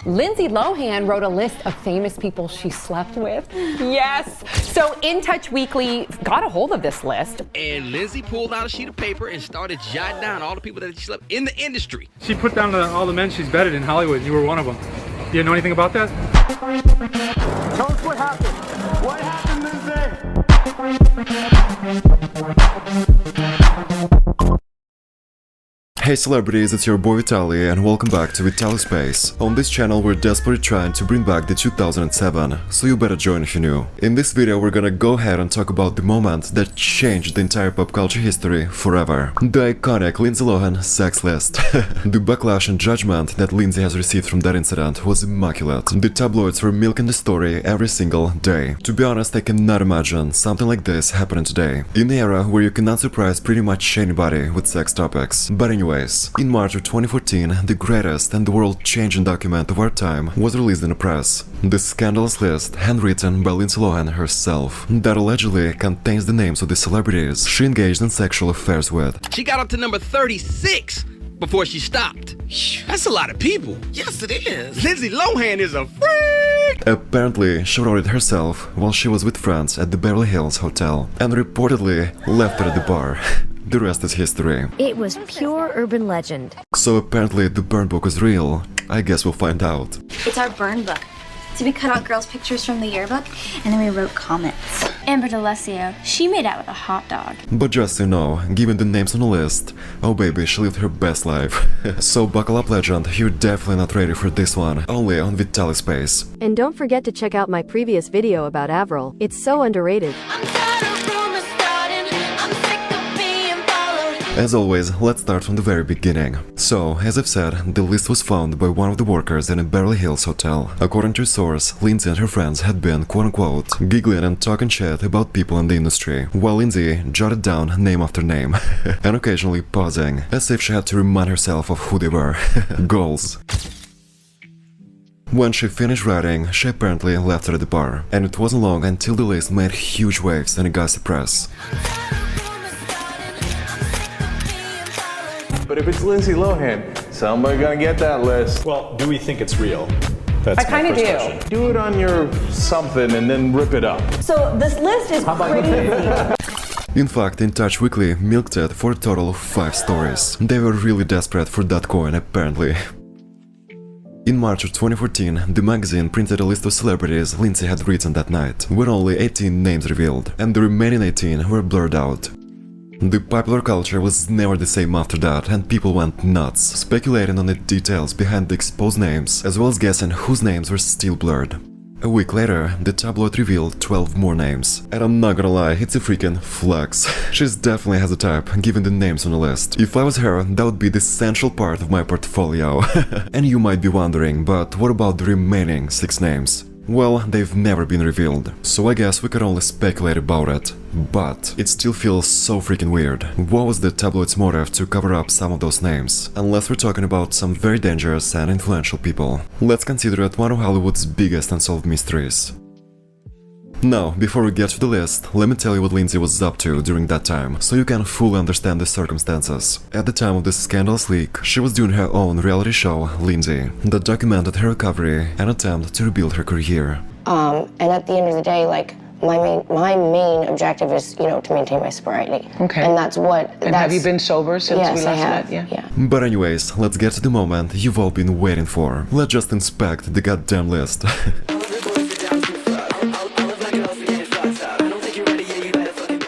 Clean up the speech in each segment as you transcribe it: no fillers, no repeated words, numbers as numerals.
Lindsay Lohan wrote a list of famous people she slept with. Yes. So In Touch Weekly got a hold of this list. And Lindsay pulled out a sheet of paper and started jotting down all the people that she slept in the industry. She put down all the men she's vetted in Hollywood, and you were one of them. Do you know anything about that? Tell us what happened. What happened, Lindsay? Hey celebrities, it's your boy Vitaly and welcome back to vitalyspace. On this channel we're desperately trying to bring back the 2007, so you better join if you're new. In this video we're gonna go ahead and talk about the moment that changed the entire pop culture history forever. The iconic Lindsay Lohan sex list. The backlash and judgment that Lindsay has received from that incident was immaculate. The tabloids were milking the story every single day. To be honest, I cannot imagine something like this happening today. In an era where you cannot surprise pretty much anybody with sex topics. But anyways, in March of 2014, the greatest and the world-changing document of our time was released in the press. The scandalous list, handwritten by Lindsay Lohan herself, that allegedly contains the names of the celebrities she engaged in sexual affairs with. She got up to number 36 before she stopped. That's a lot of people. Yes, it is. Lindsay Lohan is a freak! Apparently, she wrote it herself while she was with friends at the Beverly Hills Hotel and reportedly left it at the bar. The rest is history. It was pure urban legend. So apparently the burn book is real. I guess we'll find out. It's our burn book. So we cut out girls' pictures from the yearbook, and then we wrote comments. Amber D'Alessio, she made out with a hot dog. But just so you know, given the names on the list, oh baby, she lived her best life. So buckle up legend, you're definitely not ready for this one, only on vitalyspace. And don't forget to check out my previous video about Avril. It's so underrated. As always, let's start from the very beginning. So, as I've said, the list was found by one of the workers in a Beverly Hills hotel. According to a source, Lindsay and her friends had been, quote-unquote, giggling and talking shit about people in the industry, while Lindsay jotted down name after name, and occasionally pausing, as if she had to remind herself of who they were. Goals. When she finished writing, she apparently left it at the bar, and it wasn't long until the list made huge waves in the gossip press. But if it's Lindsay Lohan, somebody gonna get that list. Well, do we think it's real? That's I kind of do. question. Do it on your something and then rip it up. So this list is crazy. In fact, In Touch Weekly milked it for a total of 5 stories. They were really desperate for that coin, apparently. In March of 2014, the magazine printed a list of celebrities Lindsay had written that night, with only 18 names revealed, and the remaining 18 were blurred out. The popular culture was never the same after that, and people went nuts, speculating on the details behind the exposed names, as well as guessing whose names were still blurred. A week later, the tabloid revealed 12 more names. And I'm not gonna lie, it's a freaking flex. She definitely has a type, given the names on the list. If I was her, that would be the essential part of my portfolio. And you might be wondering, but what about the remaining 6 names? Well, they've never been revealed, so I guess we could only speculate about it. But it still feels so freaking weird. What was the tabloid's motive to cover up some of those names? Unless we're talking about some very dangerous and influential people. Let's consider it one of Hollywood's biggest unsolved mysteries. Now, before we get to the list, let me tell you what Lindsay was up to during that time, so you can fully understand the circumstances. At the time of this scandalous leak, she was doing her own reality show, Lindsay, that documented her recovery and attempt to rebuild her career. And at the end of the day, like, my main objective is, you know, to maintain my sobriety. Okay. And that's what... And have you been sober since we last met? Yeah. But anyways, let's get to the moment you've all been waiting for. Let's just inspect the goddamn list.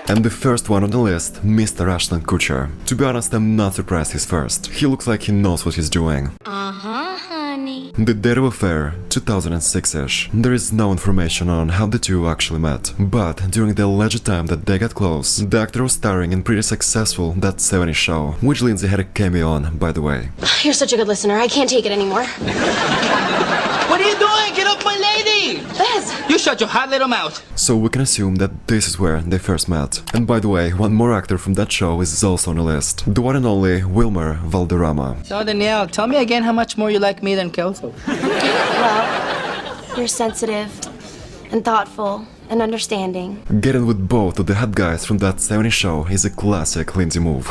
And the first one on the list, Mr. Ashton Kutcher. To be honest, I'm not surprised he's first. He looks like he knows what he's doing. Honey. The date of affair, 2006-ish. There is no information on how the two actually met, but during the alleged time that they got close, the actor was starring in pretty successful That 70s Show, which Lindsay had a cameo on, by the way. You're such a good listener. I can't take it anymore. What are you doing? Get off my lady! Liz! You shut your hot little mouth. So we can assume that this is where they first met. And by the way, one more actor from that show is also on the list. The one and only Wilmer Valderrama. So Danielle, tell me again how much more you like me than Kelso. Well, you're sensitive and thoughtful and understanding. Getting with both of the hot guys from that 70s show is a classic Lindsay move.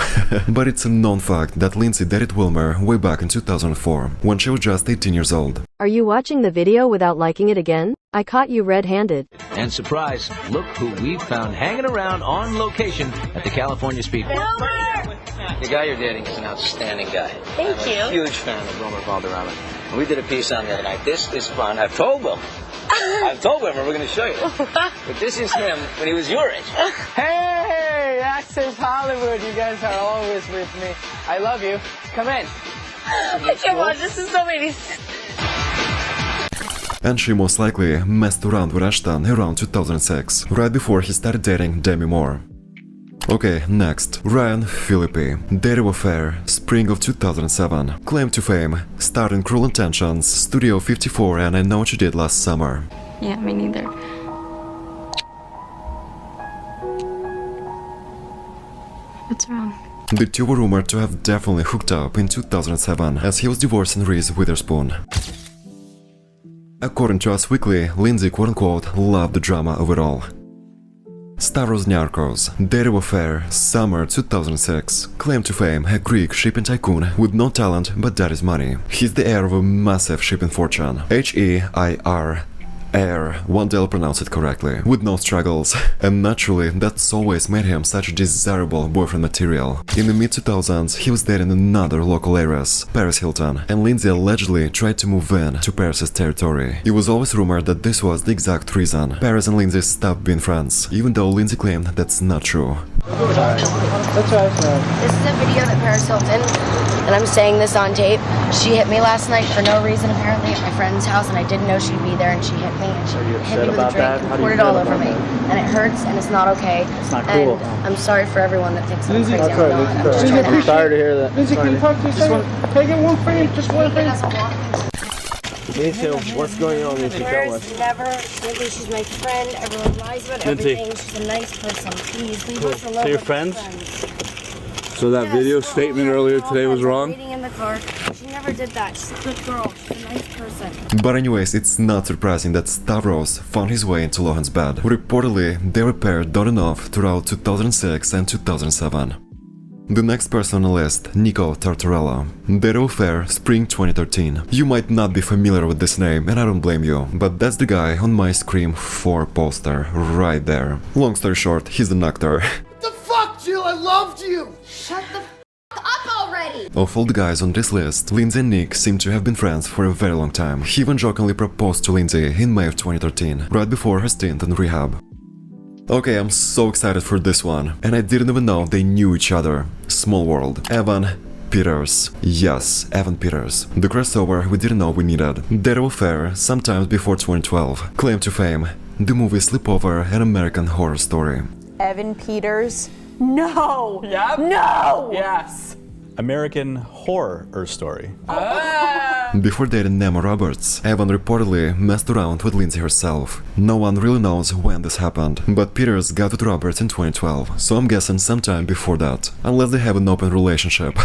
But it's a known fact that Lindsay dated Wilmer way back in 2004, when she was just 18 years old. Are you watching the video without liking it again? I caught you red-handed. And surprise, look who we found hanging around on location at the California Speedway. The guy you're dating is an outstanding guy. Thank I'm you. a huge fan of Romer Valderrama. And we did a piece on the other night. This is fun. I've told Wilmer, and we're going to show you. But this is him when he was your age. Hey, Access Hollywood, you guys are always with me. I love you. Come in. I can't watch this is so many. And she most likely messed around with Ashton around 2006, right before he started dating Demi Moore. Okay, next, Ryan Phillippe. Dating affair, spring of 2007. Claim to fame, starring Cruel Intentions, Studio 54 and I Know What You Did Last Summer. Yeah, me neither. What's wrong? The two were rumored to have definitely hooked up in 2007, as he was divorcing Reese Witherspoon. According to Us Weekly, Lindsay quote-unquote loved the drama of it all. Stavros Niarchos, dating affair, summer 2006. Claim to fame, a Greek shipping tycoon with no talent but daddy's money. He's the heir of a massive shipping fortune. H-E-I-R. Air, one day I'll pronounce it correctly, with no struggles, and naturally that's always made him such a desirable boyfriend material. In the mid-2000s, he was dating another local heiress, Paris Hilton, and Lindsay allegedly tried to move in to Paris's territory. It was always rumored that this was the exact reason Paris and Lindsay stopped being friends, even though Lindsay claimed that's not true. That's right. This is a video that Paris Hilton, and I'm saying this on tape, she hit me last night for no reason apparently at my friend's house, and I didn't know she'd be there, and she hit me, and she hit me with a drink and poured it all over me. And it hurts, and it's not okay. It's not cool. And I'm sorry for everyone that thinks I'm crazy. That's right, I'm not. I'm just trying to I'm sorry to hear that. Lindsay, can you talk to your Can I get one frame? Just one frame? Lindsay, what's going on, Lindsay? Tell us. Never. Lindsay, she's my friend. Everyone lies about everything. She's a nice person. Please, leave us alone. So you're friends? So that video statement earlier today was wrong? Waiting in the car. She never did that. She's a good girl. She's a nice person. But anyways, it's not surprising that Stavros found his way into Lohan's bed. Reportedly, they were paired on and off throughout 2006 and 2007. The next person on the list, Nico Tartarella. Their affair, spring 2013. You might not be familiar with this name, and I don't blame you, but that's the guy on my Scream 4 poster, right there. Long story short, he's an actor. What the fuck, Jill? I loved you! Shut the up already! Of all the guys on this list, Lindsay and Nick seem to have been friends for a very long time. He even jokingly proposed to Lindsay in May of 2013, right before her stint in rehab. Okay, I'm so excited for this one, and I didn't even know they knew each other. Small world. Evan Peters. Yes, Evan Peters. The crossover we didn't know we needed. Their affair, sometimes before 2012. Claim to fame. The movie Sleepover, an American Horror Story. Evan Peters. No! Yep. No! Yes. American Horror Story. Before dating Emma Roberts, Evan reportedly messed around with Lindsay herself. No one really knows when this happened, but Peters got with Roberts in 2012, so I'm guessing sometime before that, unless they have an open relationship.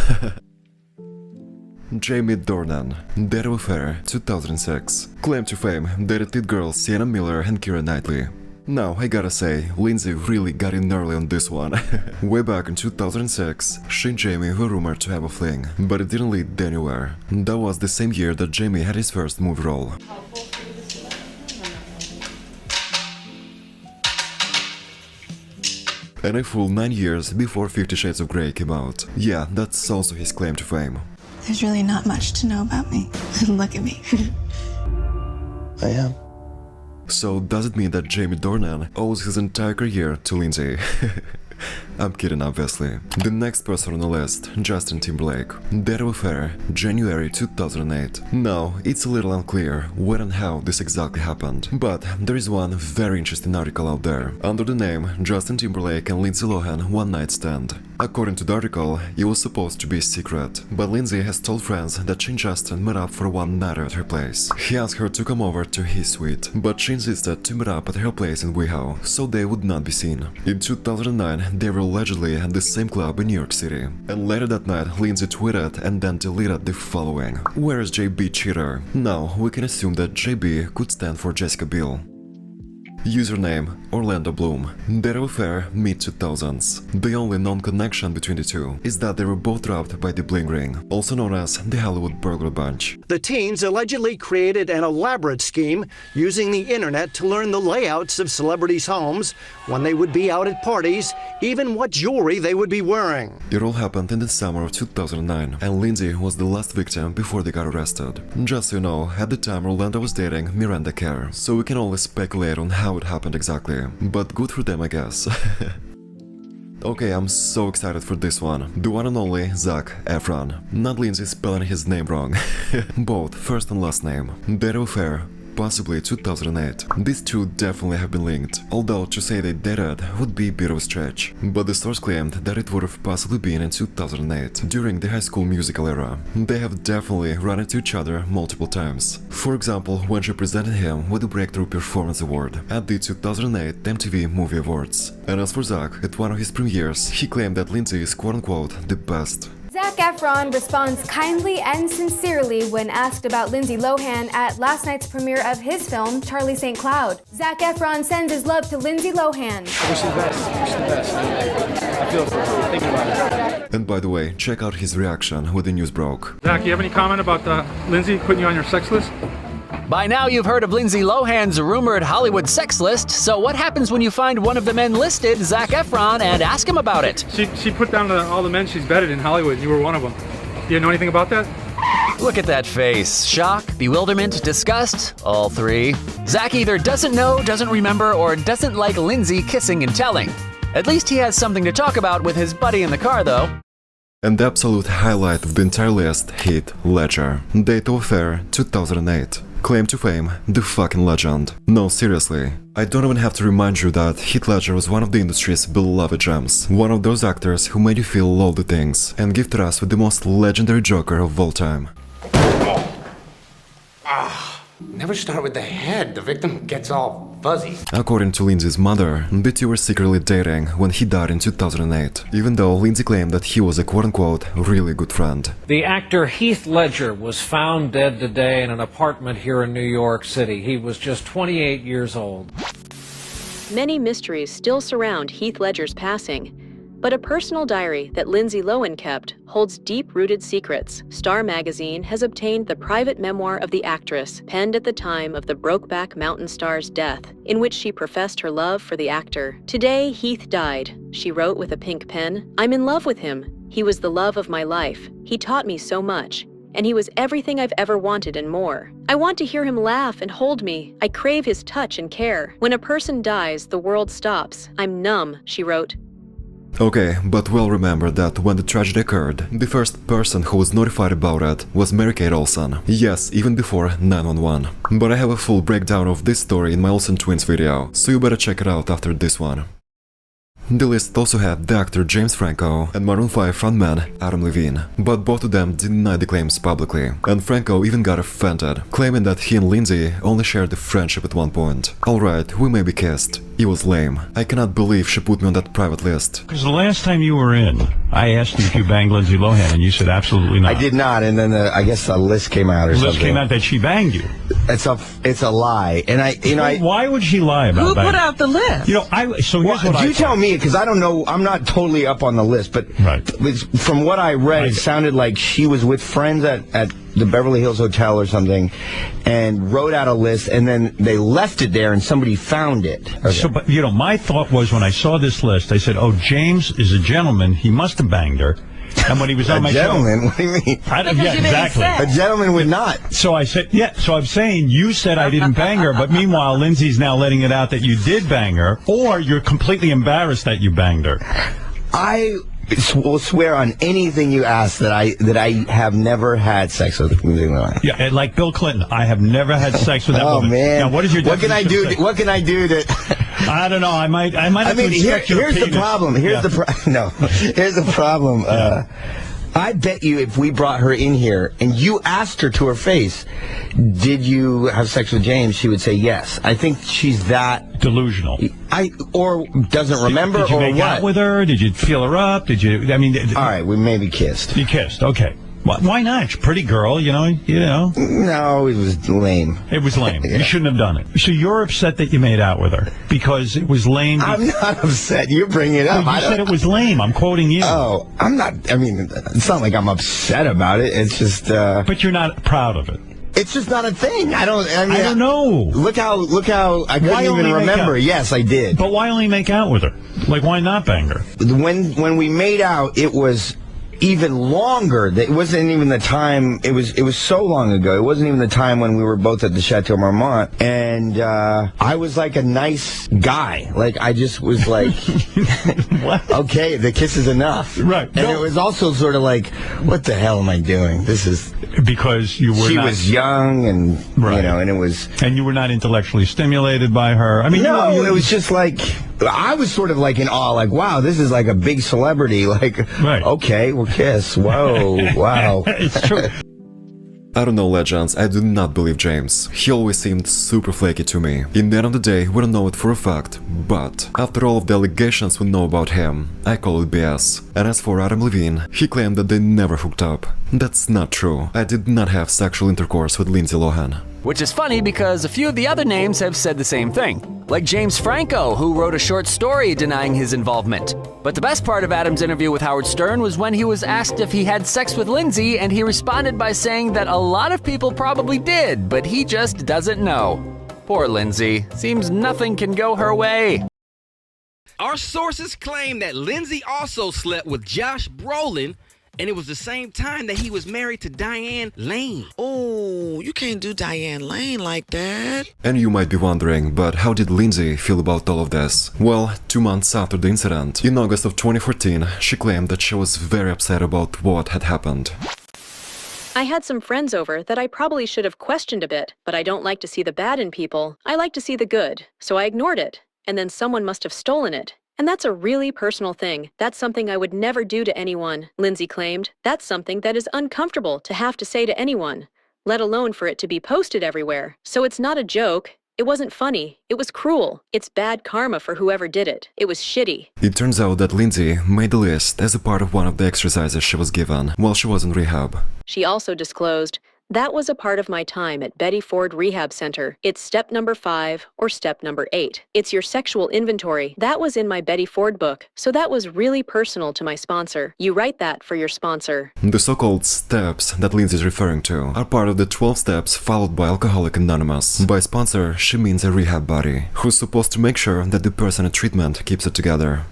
Jamie Dornan, Their Affair, 2006. Claim to fame, dated lead girls Sienna Miller and Keira Knightley. Now, I gotta say, Lindsay really got in early on this one. Way back in 2006, she and Jamie were rumored to have a fling, but it didn't lead anywhere. That was the same year that Jamie had his first movie role. And a full 9 years before 50 Shades of Grey came out. Yeah, that's also his claim to fame. There's really not much to know about me. Look at me. I am. So does it mean that Jamie Dornan owes his entire career to Lindsay? I'm kidding, obviously. The next person on the list, Justin Timberlake. Their affair, January 2008. Now, it's a little unclear when and how this exactly happened, but there is one very interesting article out there, under the name Justin Timberlake and Lindsay Lohan One Night Stand. According to the article, it was supposed to be a secret, but Lindsay has told friends that she and Justin met up for one night at her place. He asked her to come over to his suite, but she insisted to meet up at her place in WeHo, so they would not be seen. In 2009, they were allegedly at the same club in New York City. And later that night, Lindsay tweeted and then deleted the following: "Where is JB Cheater?" Now, we can assume that JB could stand for Jessica Biel. Username Orlando Bloom. Their affair mid-2000s. The only known connection between the two is that they were both robbed by the Bling Ring, also known as the Hollywood Burglar Bunch. The teens allegedly created an elaborate scheme using the internet to learn the layouts of celebrities' homes, when they would be out at parties, even what jewelry they would be wearing. It all happened in the summer of 2009, and Lindsay was the last victim before they got arrested. Just so you know, at the time Orlando was dating Miranda Kerr, so we can only speculate on how it happened exactly, but good for them, I guess. Okay, I'm so excited for this one. The one and only Zac Efron. Not Lindsay spelling his name wrong. Both first and last name. Their affair, possibly 2008. These two definitely have been linked, although to say they dated would be a bit of a stretch. But the source claimed that it would have possibly been in 2008, during the High School Musical era. They have definitely run into each other multiple times. For example, when she presented him with the Breakthrough Performance Award at the 2008 MTV Movie Awards. And as for Zac, at one of his premieres, he claimed that Lindsay is quote-unquote the best. Zac Efron responds kindly and sincerely when asked about Lindsay Lohan at last night's premiere of his film, Charlie St. Cloud. Zac Efron sends his love to Lindsay Lohan. I wish you the best. I wish you the best. I feel for her. Thinking about it. And by the way, check out his reaction when the news broke. Zac, you have any comment about Lindsay putting you on your sex list? By now you've heard of Lindsay Lohan's rumored Hollywood sex list, so what happens when you find one of the men listed, Zac Efron, and ask him about it? She put down all the men she's bedded in Hollywood, and you were one of them. Do you know anything about that? Look at that face. Shock, bewilderment, disgust, all three. Zac either doesn't know, doesn't remember, or doesn't like Lindsay kissing and telling. At least he has something to talk about with his buddy in the car, though. And the absolute highlight of the entire list, Heath Ledger. Date of affair, 2008. Claim to fame, the fucking legend. No, seriously. I don't even have to remind you that Heath Ledger was one of the industry's beloved gems. One of those actors who made you feel all the things and gifted us with the most legendary Joker of all time. Never start with the head. The victim gets all fuzzy. According to Lindsay's mother, the two were secretly dating when he died in 2008, even though Lindsay claimed that he was a quote-unquote really good friend. The actor Heath Ledger was found dead today in an apartment here in New York City. He was just 28 years old. Many mysteries still surround Heath Ledger's passing, but a personal diary that Lindsay Lohan kept holds deep-rooted secrets. Star magazine has obtained the private memoir of the actress, penned at the time of the Brokeback Mountain star's death, in which she professed her love for the actor. "Today, Heath died," she wrote with a pink pen. "I'm in love with him. He was the love of my life. He taught me so much. And he was everything I've ever wanted and more. I want to hear him laugh and hold me. I crave his touch and care. When a person dies, the world stops. I'm numb," she wrote. Okay, but well remember that when the tragedy occurred, the first person who was notified about it was Mary-Kate Olsen. Yes, even before 911. But I have a full breakdown of this story in my Olsen Twins video, so you better check it out after this one. The list also had the actor James Franco and Maroon 5 frontman Adam Levine, but both of them denied the claims publicly, and Franco even got offended, claiming that he and Lindsay only shared a friendship at one point. Alright, we maybe kissed. It was lame. I cannot believe she put me on that private list. Because the last time you were in, I asked you if you banged Lindsay Lohan, and you said absolutely not. I did not, and then I guess a list came out or something. The list came out that she banged you. It's a lie, and why would she lie about that? Who put out the list? You tell me, because I don't know. I'm not totally up on the list, but from what I read, it sounded like she was with friends at the Beverly Hills Hotel or something, and wrote out a list, and then they left it there, and somebody found it. Okay. So, but my thought was when I saw this list, I said, "Oh, James is a gentleman. He must have banged her." And when he was on my show, a gentleman? What do you mean? Yeah, exactly. A gentleman would not. So I said, yeah. So I'm saying you said I didn't bang her, but meanwhile Lindsay's now letting it out that you did bang her, or you're completely embarrassed that you banged her. I will swear on anything you ask that I have never had sex with Lindsay. Yeah, like Bill Clinton, I have never had sex with that woman. Oh man! Now, what is your What can I do? What can I do to? I don't know. I might have to inspect your here's penis. the problem. Here's the problem. I bet you if we brought her in here and you asked her to her face, did you have sex with James, she would say yes. I think she's that delusional. Or doesn't remember, did you or make what? out with her? Did you feel her up? Did you? I mean, all right, we maybe kissed. You kissed, okay. Why not? Pretty girl, you know. No, it was lame. It was lame. You shouldn't have done it. So you're upset that you made out with her because it was lame? I'm not upset. You bring it up. You said it was lame. I'm quoting you. Oh, I'm not. I mean, it's not like I'm upset about it. It's just. But you're not proud of it. It's just not a thing. I don't know. Look how I couldn't even remember. Yes, I did. But why only make out with her? Like, why not bang her? When we made out, it was even longer. It wasn't even the time. It was so long ago. It wasn't even the time when we were both at the Chateau Marmont. And I was like a nice guy. Like, I just was like, okay, the kiss is enough. Right. And it was also sort of like, what the hell am I doing? This is because she was young, and and it was, and you were not intellectually stimulated by her. I mean, no, it was just like. I was sort of like in awe, like, wow, this is like a big celebrity. Like, okay, we'll kiss. Whoa, wow. It's true. I don't know, legends, I do not believe James. He always seemed super flaky to me. In the end of the day, we don't know it for a fact, but after all of the allegations we know about him, I call it BS. And as for Adam Levine, he claimed that they never hooked up. That's not true. I did not have sexual intercourse with Lindsay Lohan. Which is funny because a few of the other names have said the same thing. Like James Franco, who wrote a short story denying his involvement. But the best part of Adam's interview with Howard Stern was when he was asked if he had sex with Lindsay, and he responded by saying that a lot of people probably did, but he just doesn't know. Poor Lindsay. Seems nothing can go her way. Our sources claim that Lindsay also slept with Josh Brolin, and it was the same time that he was married to Diane Lane. Oh, you can't do Diane Lane like that. And you might be wondering, but how did Lindsay feel about all of this? Well, 2 months after the incident, in August of 2014, she claimed that she was very upset about what had happened. I had some friends over that I probably should have questioned a bit, but I don't like to see the bad in people. I like to see the good, so I ignored it. And then someone must have stolen it. And that's a really personal thing. That's something I would never do to anyone, Lindsay claimed. That's something that is uncomfortable to have to say to anyone, let alone for it to be posted everywhere. So it's not a joke. It wasn't funny. It was cruel. It's bad karma for whoever did it. It was shitty. It turns out that Lindsay made the list as a part of one of the exercises she was given while she was in rehab. She also disclosed, that was a part of my time at Betty Ford Rehab Center. It's step number 5 or step number 8. It's your sexual inventory. That was in my Betty Ford book, so that was really personal to my sponsor. You write that for your sponsor. The so-called steps that Lindsay is referring to are part of the 12 steps followed by Alcoholics Anonymous. By sponsor, she means a rehab buddy, who's supposed to make sure that the person in treatment keeps it together.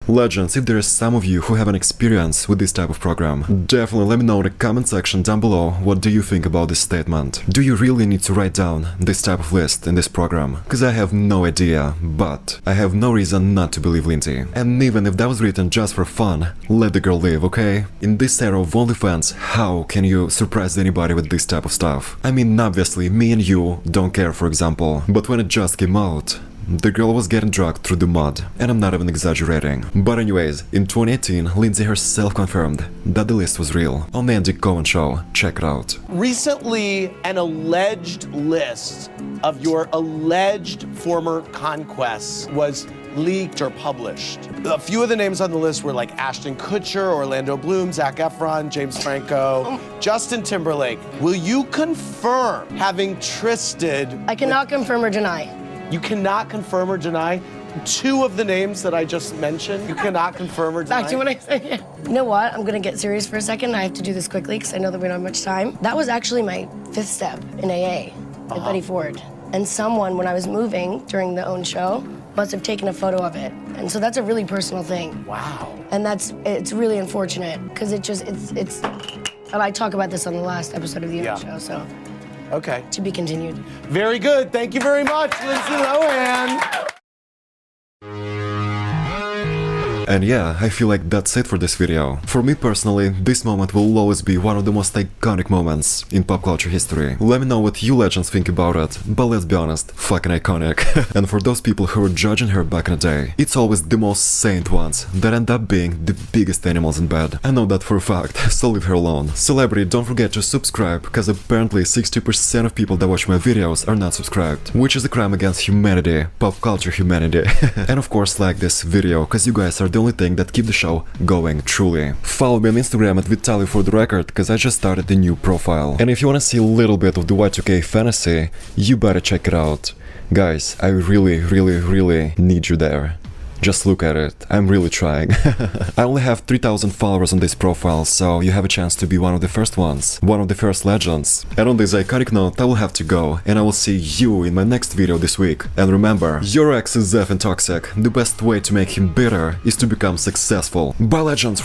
Legends, if there is some of you who have an experience with this type of program, definitely let me know in the comment section down below what do you think about this statement. Do you really need to write down this type of list in this program? Cause I have no idea, but I have no reason not to believe Lindsay. And even if that was written just for fun, let the girl live, okay? In this era of OnlyFans, how can you surprise anybody with this type of stuff? I mean, obviously, me and you don't care, for example, but when it just came out, the girl was getting dragged through the mud, and I'm not even exaggerating. But anyways, in 2018, Lindsay herself confirmed that the list was real on the Andy Cohen show. Check it out. Recently, an alleged list of your alleged former conquests was leaked or published. A few of the names on the list were like Ashton Kutcher, Orlando Bloom, Zac Efron, James Franco, Justin Timberlake. Will you confirm having tristed? I cannot confirm or deny. You cannot confirm or deny 2 of the names that I just mentioned. You cannot confirm or deny. Back to what I said. Yeah. You know what? I'm gonna get serious for a second. I have to do this quickly because I know that we don't have much time. That was actually my 5th step in AA at Betty Ford. And someone, when I was moving during the OWN show, must have taken a photo of it. And so that's a really personal thing. Wow. And it's really unfortunate because it's, and I talk about this on the last episode of the OWN show, so. Okay. To be continued. Very good. Thank you very much, Lindsay Lohan. And yeah, I feel like that's it for this video. For me personally, this moment will always be one of the most iconic moments in pop culture history. Let me know what you legends think about it, but let's be honest, fucking iconic. And for those people who were judging her back in the day, it's always the most saint ones that end up being the biggest animals in bed. I know that for a fact, so leave her alone. Celebrity, don't forget to subscribe, because apparently 60% of people that watch my videos are not subscribed, which is a crime against humanity, pop culture humanity. And of course like this video, because you guys are the only thing that keep the show going, truly. Follow me on Instagram at Vitaly for the record, cause I just started a new profile. And if you wanna see a little bit of the Y2K fantasy, you better check it out. Guys, I really need you there. Just look at it, I'm really trying. I only have 3,000 followers on this profile, so you have a chance to be one of the first ones, one of the first legends. And on this iconic note, I will have to go, and I will see you in my next video this week. And remember, your ex is effing toxic. The best way to make him bitter is to become successful. Bye, legends!